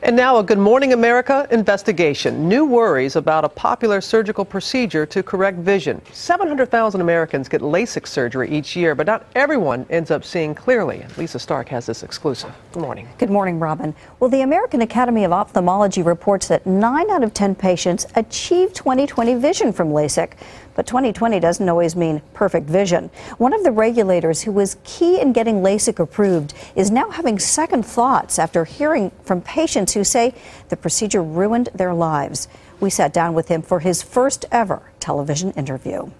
And now a Good Morning America investigation. New worries about a popular surgical procedure to correct vision. 700,000 Americans get LASIK surgery each year, but not everyone ends up seeing clearly. Lisa Stark has this exclusive. Good morning. Good morning, Robin. Well, the American Academy of Ophthalmology reports that 9 out of 10 patients achieve 20/20 vision from LASIK. But 20/20 doesn't always mean perfect vision. One of the regulators who was key in getting LASIK approved is now having second thoughts after hearing from patients who say the procedure ruined their lives. We sat down with him for his first ever television interview.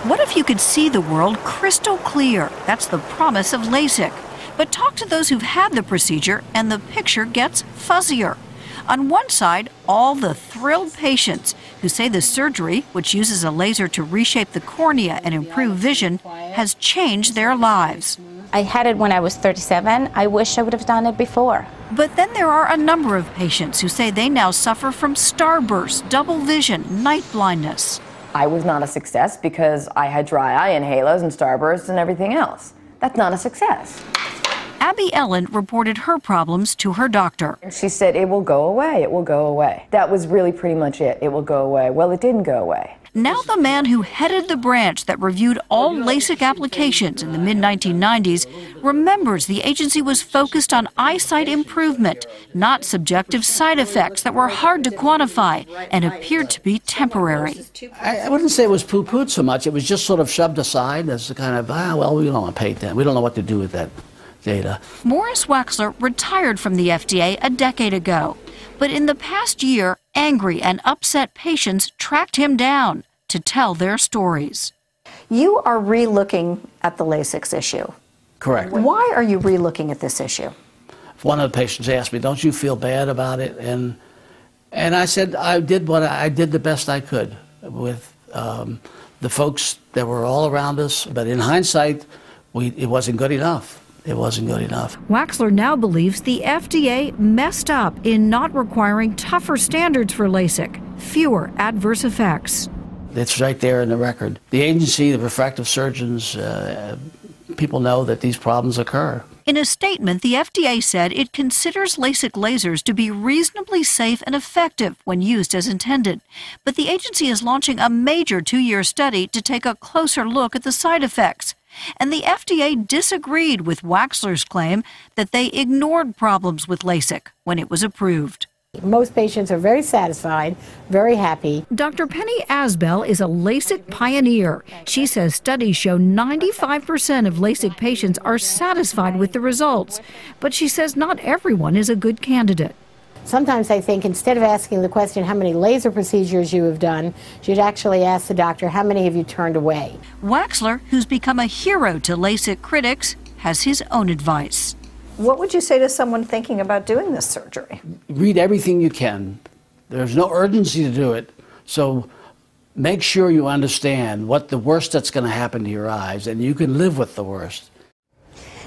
What if you could see the world crystal clear? That's the promise of LASIK. But talk to those who've had the procedure and the picture gets fuzzier. On one side, all the thrilled patients who say the surgery, which uses a laser to reshape the cornea and improve vision, has changed their lives. I had it when I was 37. I wish I would have done it before. But then there are a number of patients who say they now suffer from starburst, double vision, night blindness. I was not a success because I had dry eye and halos and starbursts and everything else. That's not a success. Abby Ellen reported her problems to her doctor. She said, it will go away, it will go away. That was really pretty much it. It will go away. Well, it didn't go away. Now the man who headed the branch that reviewed all LASIK applications in the mid-1990s remembers the agency was focused on eyesight improvement, not subjective side effects that were hard to quantify and appeared to be temporary. I wouldn't say it was poo-pooed so much. It was just sort of shoved aside as a kind of, well, we don't want to pay that. We don't know what to do with that data. Morris Waxler retired from the FDA a decade ago. But in the past year, angry and upset patients tracked him down to tell their stories. You are re-looking at the LASIK issue. Correct. Why are you re-looking at this issue? One of the patients asked me, don't you feel bad about it? And I said, I did the best I could with the folks that were all around us. But in hindsight, it wasn't good enough. It wasn't good enough. Waxler now believes the FDA messed up in not requiring tougher standards for LASIK, fewer adverse effects. It's right there in the record. The agency, the refractive surgeons, people know that these problems occur. In a statement, the FDA said it considers LASIK lasers to be reasonably safe and effective when used as intended. But the agency is launching a major 2-year study to take a closer look at the side effects. And the FDA disagreed with Waxler's claim that they ignored problems with LASIK when it was approved. Most patients are very satisfied, very happy. Dr. Penny Asbell is a LASIK pioneer. She says studies show 95% of LASIK patients are satisfied with the results. But she says not everyone is a good candidate. Sometimes I think instead of asking the question how many laser procedures you have done, you'd actually ask the doctor how many have you turned away. Waxler, who's become a hero to LASIK critics, has his own advice. What would you say to someone thinking about doing this surgery? Read everything you can. There's no urgency to do it. So make sure you understand what the worst that's going to happen to your eyes, and you can live with the worst.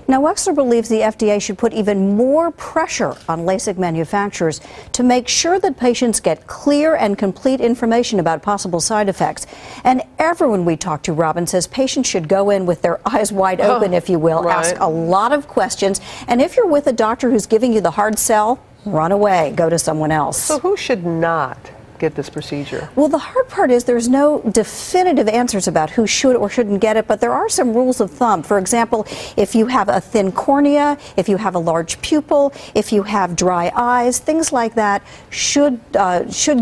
Now, Waxler believes the FDA should put even more pressure on LASIK manufacturers to make sure that patients get clear and complete information about possible side effects. And everyone we talk to, Robin, says patients should go in with their eyes wide open, if you will, right. Ask a lot of questions. And if you're with a doctor who's giving you the hard sell, run away, go to someone else. So who should not get this procedure? Well, the hard part is there's no definitive answers about who should or shouldn't get it, but there are some rules of thumb. For example, if you have a thin cornea, if you have a large pupil, if you have dry eyes, things like that should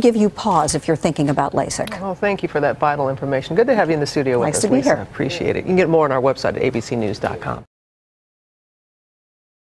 give you pause if you're thinking about LASIK. Well, thank you for that vital information. Good to have you in the studio with us, Nice to be Lisa. here. Appreciate it. You can get more on our website at abcnews.com.